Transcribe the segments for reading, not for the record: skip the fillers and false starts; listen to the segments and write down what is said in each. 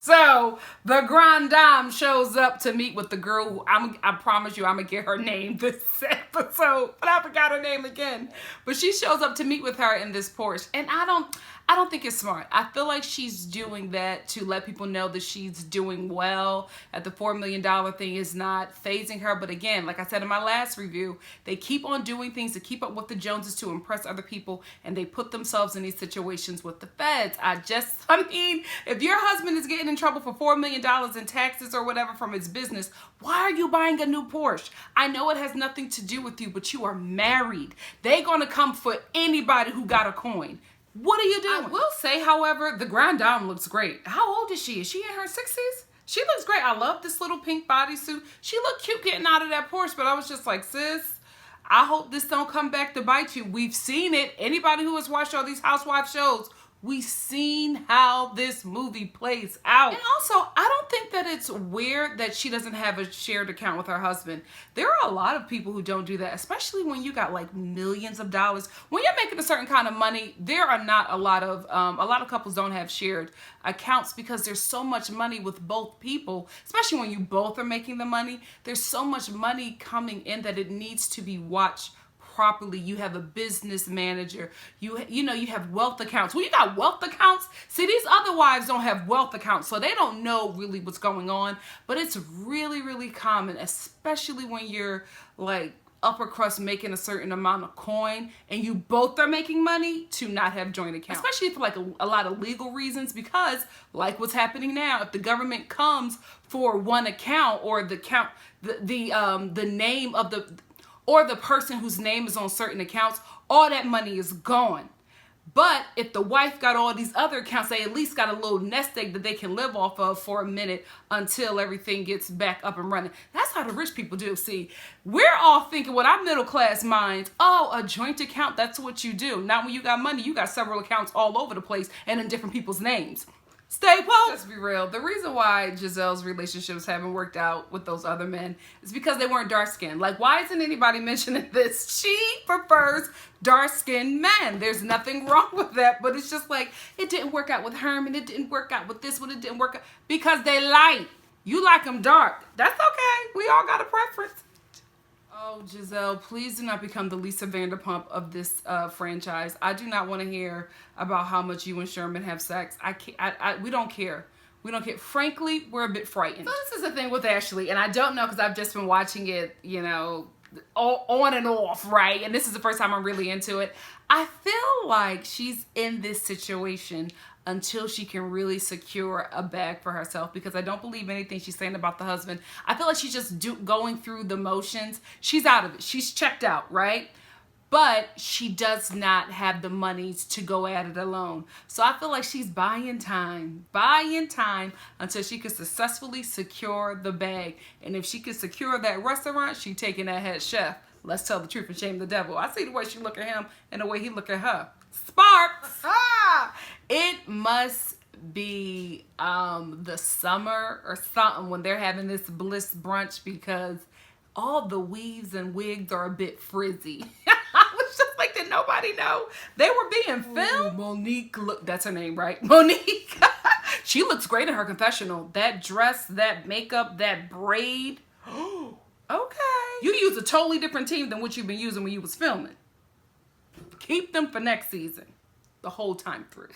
So the grand dame shows up to meet with the girl who I promise you I'm gonna get her name this episode, but I forgot her name again. But she shows up to meet with her in this Porsche, and I don't think it's smart. I feel like she's doing that to let people know that she's doing well. At the $4 million thing is not phasing her. But again, like I said in my last review, they keep on doing things to keep up with the Joneses to impress other people, and they put themselves in these situations with the feds. I mean, if your husband is getting in trouble for $4 million in taxes or whatever from his business, why are you buying a new Porsche? I know it has nothing to do with you, but you are married. They're going to come for anybody who got a coin. What are you doing? I will say, however, the grand dame looks great. How old is she? Is she in her 60s? She looks great. I love this little pink bodysuit. She looked cute getting out of that Porsche, but I was just like, sis, I hope this don't come back to bite you. We've seen it. Anybody who has watched all these housewife shows, we've seen how this movie plays out. And also, I don't think that it's weird that she doesn't have a shared account with her husband. There are a lot of people who don't do that, especially when you got like millions of dollars. When you're making a certain kind of money, there are not a lot of couples don't have shared accounts because there's so much money with both people, especially when you both are making the money. There's so much money coming in that it needs to be watched properly. You have a business manager, you have wealth accounts. When you got wealth accounts, see, these other wives don't have wealth accounts, so they don't know really what's going on. But it's really, really common, especially when you're like upper crust making a certain amount of coin and you both are making money, to not have joint accounts, especially for like a lot of legal reasons. Because like what's happening now, if the government comes for one account, or the name of the person whose name is on certain accounts, all that money is gone. But if the wife got all these other accounts, they at least got a little nest egg that they can live off of for a minute until everything gets back up and running. That's how the rich people do. See, we're all thinking with our middle class minds, oh, a joint account, that's what you do. Not when you got money, you got several accounts all over the place and in different people's names. Stay woke. Let's be real. The reason why Giselle's relationships haven't worked out with those other men is because they weren't dark skinned. Like, why isn't anybody mentioning this? She prefers dark skinned men. There's nothing wrong with that, but it's just like, it didn't work out with Herman. It didn't work out with this one. It didn't work out because they light. You like them dark. That's okay. We all got a preference. Oh, Giselle, please do not become the Lisa Vanderpump of this franchise. I do not want to hear about how much you and Sherman have sex. We don't care. We don't care. Frankly, we're a bit frightened. So this is the thing with Ashley, and I don't know because I've just been watching it, on and off, right? And this is the first time I'm really into it. I feel like she's in this situation until she can really secure a bag for herself, because I don't believe anything she's saying about the husband. I feel like she's just going through the motions. She's out of it. She's checked out, right? But she does not have the monies to go at it alone. So I feel like she's buying time until she can successfully secure the bag. And if she can secure that restaurant, she's taking that head chef. Let's tell the truth and shame the devil. I see the way she look at him and the way he look at her. Sparks! It must be the summer or something when they're having this bliss brunch, because all the weaves and wigs are a bit frizzy. I was just like, did nobody know they were being filmed? Monique, look, that's her name, right? Monique. She looks great in her confessional. That dress, that makeup, that braid. Okay. You use a totally different team than what you've been using when you was filming. Keep them for next season. The whole time through.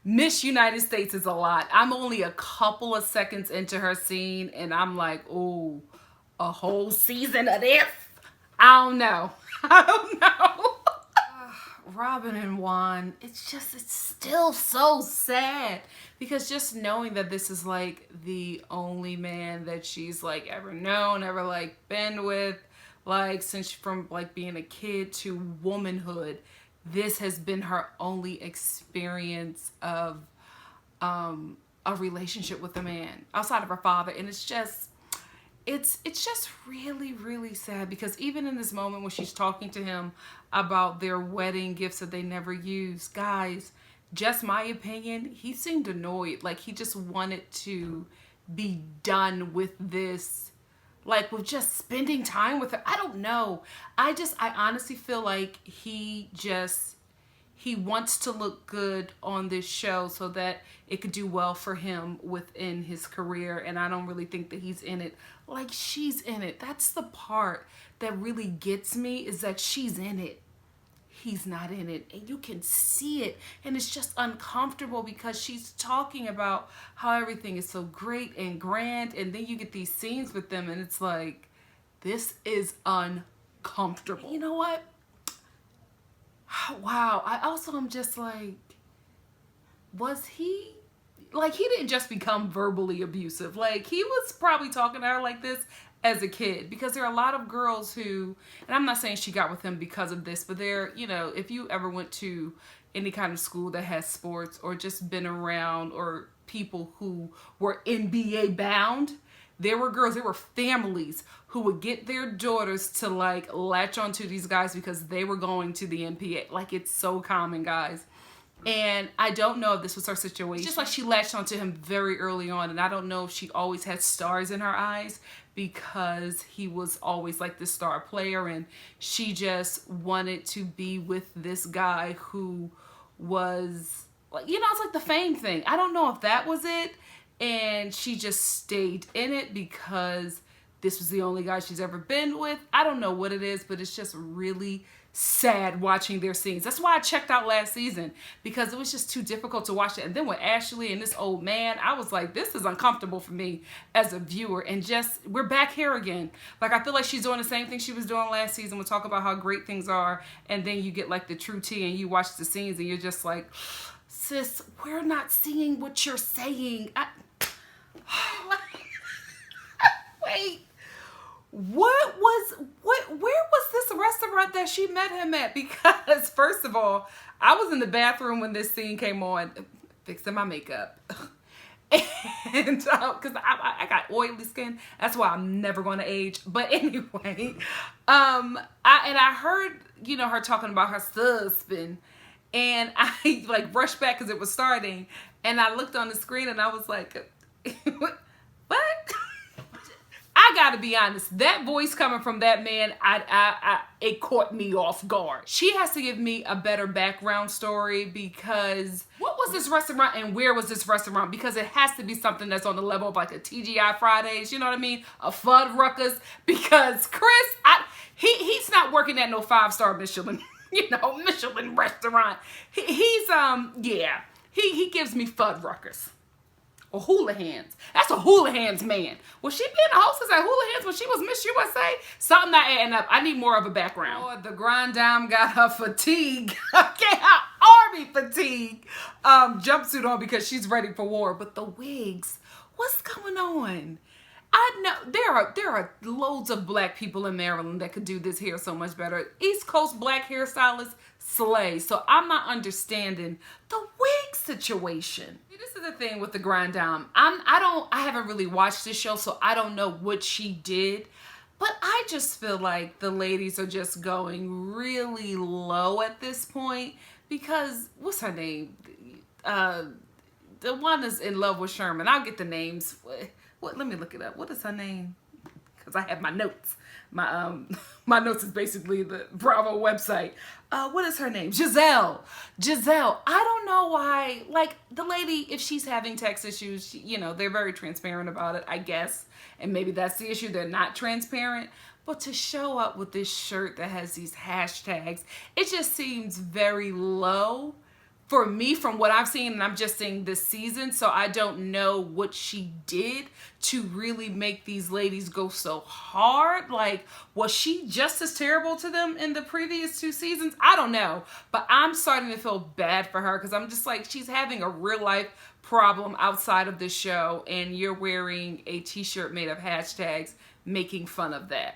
Miss United States is a lot. I'm only a couple of seconds into her scene and I'm like, oh, a whole season of this? I don't know. Robin and Juan, it's still so sad, because just knowing that this is like the only man that she's like ever known, ever like been with, like since from like being a kid to womanhood, this has been her only experience of a relationship with a man outside of her father. And it's just really, really sad, because even in this moment when she's talking to him about their wedding gifts that they never used, guys, just my opinion, he seemed annoyed. Like he just wanted to be done with this, like with just spending time with her. I don't know. I honestly feel like he he wants to look good on this show so that it could do well for him within his career. And I don't really think that he's in it like she's in it. That's the part that really gets me, is that she's in it. He's not in it, and you can see it, and it's just uncomfortable because she's talking about how everything is so great and grand, and then you get these scenes with them and it's like, this is uncomfortable. You know what? Wow. I also am just like, was he, like, he didn't just become verbally abusive. Like, he was probably talking to her like this as a kid, because there are a lot of girls who, and I'm not saying she got with him because of this, but there, you know, if you ever went to any kind of school that has sports, or just been around, or people who were NBA bound, there were girls, there were families who would get their daughters to like latch onto these guys because they were going to the NBA. Like, it's so common, guys. And I don't know if this was her situation. It's just like she latched onto him very early on, and I don't know if she always had stars in her eyes because he was always like this star player, and she just wanted to be with this guy who was, like, you know, it's like the fame thing. I don't know if that was it, and she just stayed in it because this was the only guy she's ever been with. I don't know what it is, but it's just really sad watching their scenes. That's why I checked out last season, because it was just too difficult to watch it. And then with Ashley and this old man, I was like, this is uncomfortable for me as a viewer. And just, we're back here again. Like, I feel like she's doing the same thing she was doing last season. We'll talk about how great things are, and then you get like the true tea and you watch the scenes and you're just like, sis, we're not seeing what you're saying. Wait. Where was this restaurant that she met him at? Because first of all, I was in the bathroom when this scene came on, fixing my makeup. And because I got oily skin, that's why I'm never going to age. But anyway, I heard, you know, her talking about her husband, and I like rushed back because it was starting, and I looked on the screen and I was like, what? I gotta be honest, that voice coming from that man, it caught me off guard. She has to give me a better background story, because what was this restaurant and where was this restaurant? Because it has to be something that's on the level of like a TGI Fridays, you know what I mean? A Fuddruckers, because Chris, he's not working at no 5-star Michelin, you know, Michelin restaurant. He gives me Fuddruckers. Or Houlihan's. That's a Houlihan's man. Was she being a hostess at Houlihan's when she was Miss USA? Something not adding up. I need more of a background. Oh, the grind down got her fatigue. Okay, her army fatigue jumpsuit on because she's ready for war. But the wigs, what's going on? I know there are loads of black people in Maryland that could do this hair so much better. East Coast black hairstylists slay. So I'm not understanding the wig situation. This is the thing with the grind down. I haven't really watched this show, so I don't know what she did. But I just feel like the ladies are just going really low at this point, because what's her name? The one that's in love with Sherman. I'll get the names. What? Let me look it up. What is her name? Because I have my notes. My notes is basically the Bravo website. What is her name? Giselle. I don't know why. Like, the lady, if she's having text issues, you know, they're very transparent about it, I guess. And maybe that's the issue. They're not transparent. But to show up with this shirt that has these hashtags, it just seems very low for me from what I've seen, and I'm just seeing this season, so I don't know what she did to really make these ladies go so hard. Like, was she just as terrible to them in the previous 2 seasons? I don't know, but I'm starting to feel bad for her, because I'm just like, she's having a real life problem outside of this show, and you're wearing a t-shirt made of hashtags making fun of that.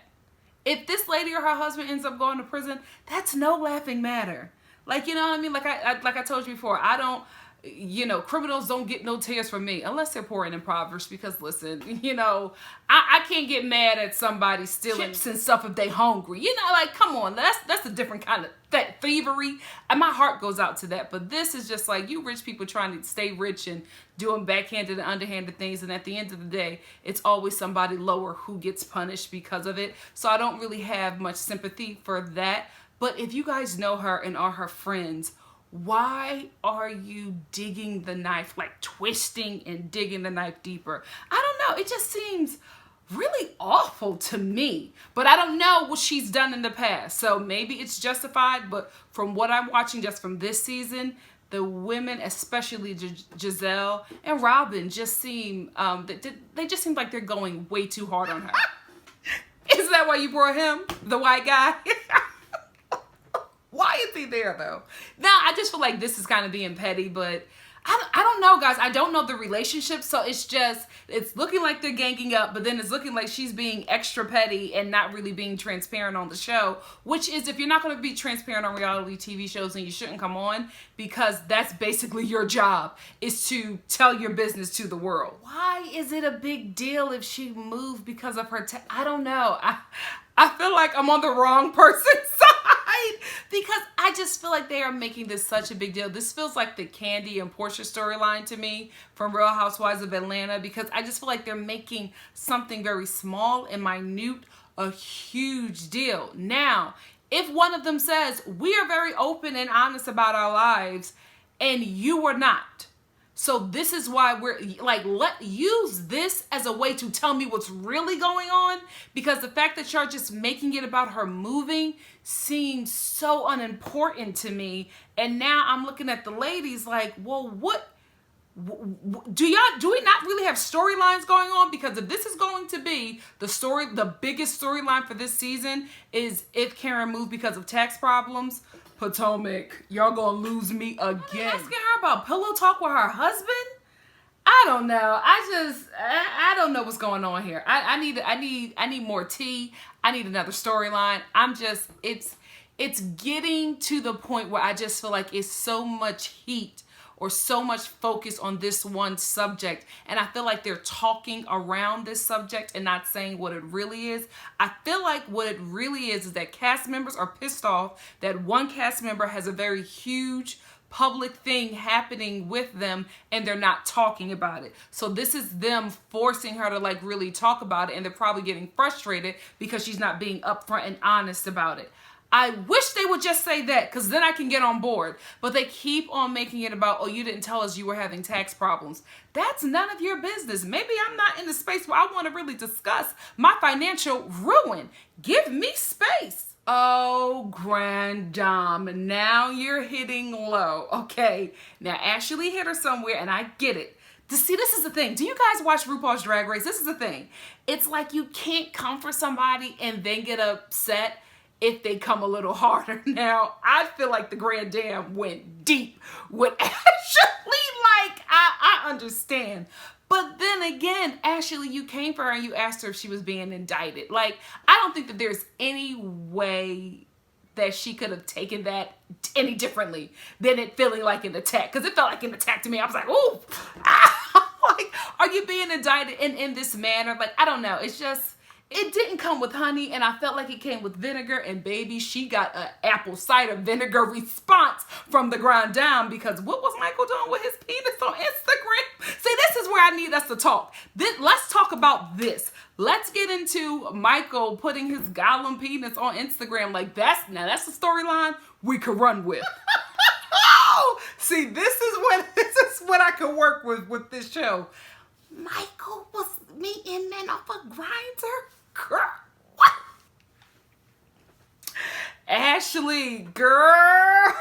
If this lady or her husband ends up going to prison, that's no laughing matter. Like, you know what I mean? Like I told you before, I don't, you know, criminals don't get no tears from me unless they're poor and impoverished, because listen, you know, I can't get mad at somebody stealing chips and stuff if they hungry. You know, like, come on, that's a different kind of thievery, and my heart goes out to that. But this is just like, you rich people trying to stay rich and doing backhanded and underhanded things, and at the end of the day, it's always somebody lower who gets punished because of it. So I don't really have much sympathy for that. But if you guys know her and are her friends, why are you digging the knife, like twisting and digging the knife deeper? I don't know. It just seems really awful to me, but I don't know what she's done in the past. So maybe it's justified, but from what I'm watching just from this season, the women, especially Giselle and Robin, just seem, they just seem like they're going way too hard on her. Is that why you brought him, the white guy? Why is he there though? Now, I just feel like this is kind of being petty, but I don't know, guys. I don't know the relationship, so it's looking like they're ganging up, but then it's looking like she's being extra petty and not really being transparent on the show, which is, if you're not going to be transparent on reality TV shows, then you shouldn't come on, because that's basically your job, is to tell your business to the world. Why is it a big deal if she moved because of her I don't know. I feel like I'm on the wrong person's side, because I just feel like they are making this such a big deal. This feels like the Candy and Portia storyline to me from Real Housewives of Atlanta, because I just feel like they're making something very small and minute a huge deal. Now, if one of them says, we are very open and honest about our lives, and you are not, so this is why we're like, use this as a way to tell me what's really going on, because the fact that you're just making it about her moving seems so unimportant to me. And now I'm looking at the ladies like, well, what do we not really have storylines going on? Because if this is going to be the biggest storyline for this season is if Karen moved because of tax problems, Potomac, y'all gonna lose me again. Asking her about pillow talk with her husband? I don't know. I don't know what's going on here. I need more tea. I need another storyline. It's getting to the point where I just feel like it's so much heat or so much focus on this one subject, and I feel like they're talking around this subject and not saying what it really is. I feel like what it really is that cast members are pissed off that one cast member has a very huge public thing happening with them and they're not talking about it. So this is them forcing her to like really talk about it, and they're probably getting frustrated because she's not being upfront and honest about it. I wish they would just say that, because then I can get on board. But they keep on making it about, oh, you didn't tell us you were having tax problems. That's none of your business. Maybe I'm not in the space where I want to really discuss my financial ruin. Give me space. Oh, grand dame, now you're hitting low. Okay, now Ashley hit her somewhere, and I get it. See, this is the thing. Do you guys watch RuPaul's Drag Race? This is the thing. It's like you can't come for somebody and then get upset if they come a little harder. Now, I feel like the Grand Dam went deep with Ashley. Like, I understand. But then again, Ashley, you came for her and you asked her if she was being indicted. Like, I don't think that there's any way that she could have taken that any differently than it feeling like an attack. Because it felt like an attack to me. I was like, ooh, like, are you being indicted in this manner? Like, I don't know. It's just, it didn't come with honey, and I felt like it came with vinegar, and baby, she got an apple cider vinegar response from the Grand Dame, because what was Michael doing with his penis on Instagram? See, this is where I need us to talk. Let's talk about this. Let's get into Michael putting his gollum penis on Instagram. Like, that's a storyline we could run with. Oh, see, this is what I could work with this show. Michael was meeting men off a Grindr? Girl, what? Ashley, girl.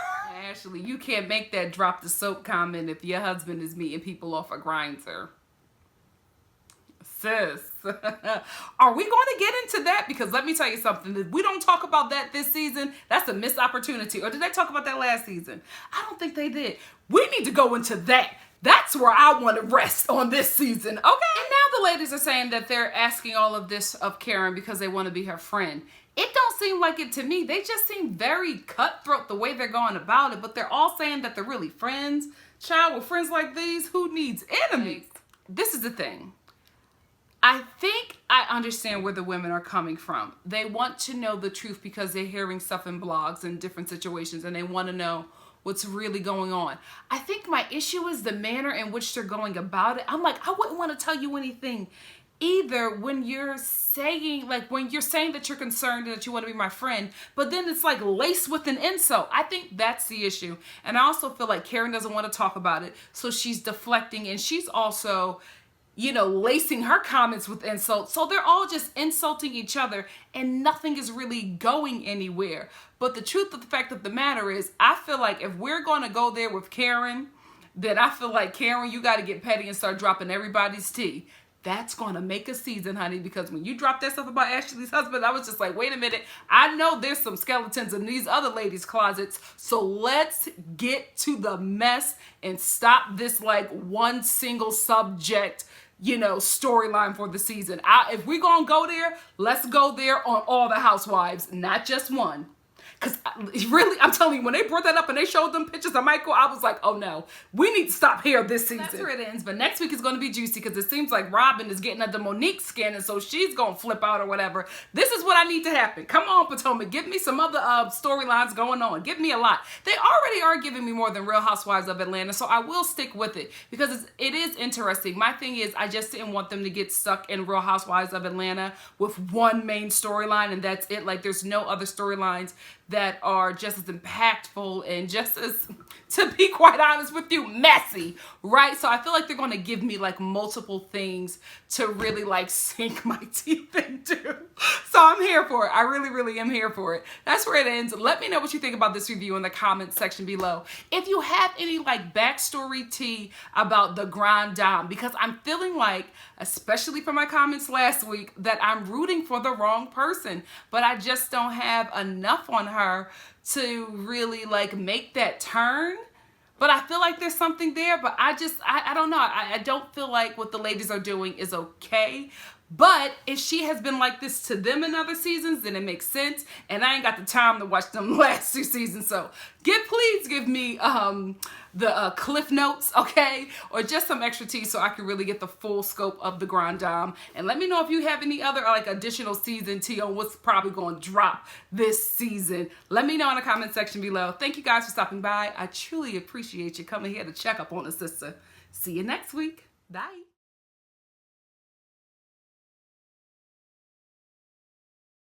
Ashley, you can't make that drop the soap comment if your husband is meeting people off a Grindr. Sis, are we going to get into that? Because let me tell you something. If we don't talk about that this season, that's a missed opportunity. Or did they talk about that last season? I don't think they did. We need to go into that. That's where I want to rest on this season, okay? And now the ladies are saying that they're asking all of this of Karen because they want to be her friend. It don't seem like it to me. They just seem very cutthroat the way they're going about it, but they're all saying that they're really friends. Child, with friends like these, who needs enemies? This is the thing. I think I understand where the women are coming from. They want to know the truth because they're hearing stuff in blogs and different situations, and they want to know what's really going on. I think my issue is the manner in which they're going about it. I'm like, I wouldn't want to tell you anything either when you're saying that you're concerned and that you want to be my friend, but then it's like laced with an insult. I think that's the issue. And I also feel like Karen doesn't want to talk about it, so she's deflecting, and she's also, you know, lacing her comments with insults. So they're all just insulting each other and nothing is really going anywhere. But the truth of the fact of the matter is, I feel like if we're going to go there with Karen, then I feel like, Karen, you got to get petty and start dropping everybody's tea. That's going to make a season, honey, because when you dropped that stuff about Ashley's husband, I was just like, wait a minute. I know there's some skeletons in these other ladies' closets, so let's get to the mess and stop this like one single subject, you know, storyline for the season. If we're going to go there, let's go there on all the housewives, not just one. Because really, I'm telling you, when they brought that up and they showed them pictures of Michael, I was like, oh no, we need to stop here this season. That's where it ends. But next week is going to be juicy because it seems like Robin is getting under Monique's skin, and so she's going to flip out or whatever. This is what I need to happen. Come on, Potomac. Give me some other storylines going on. Give me a lot. They already are giving me more than Real Housewives of Atlanta, so I will stick with it because it is interesting. My thing is, I just didn't want them to get stuck in Real Housewives of Atlanta with one main storyline and that's it. Like, there's no other storylines that are just as impactful and just as, to be quite honest with you, messy, right? So I feel like they're going to give me like multiple things to really like sink my teeth into. So I'm here for it. I really, really am here for it. That's where it ends. Let me know what you think about this review in the comments section below. If you have any like backstory tea about the Grand Dame, because I'm feeling like, especially from my comments last week, that I'm rooting for the wrong person, but I just don't have enough on her to really like make that turn. But I feel like there's something there, but I don't know. I don't feel like what the ladies are doing is okay. But if she has been like this to them in other seasons, then it makes sense. And I ain't got the time to watch them last 2 seasons. So please give me the cliff notes, okay? Or just some extra tea so I can really get the full scope of the Grand Dame. And let me know if you have any other like additional season tea on what's probably going to drop this season. Let me know in the comment section below. Thank you guys for stopping by. I truly appreciate you coming here to check up on us, sister. See you next week. Bye.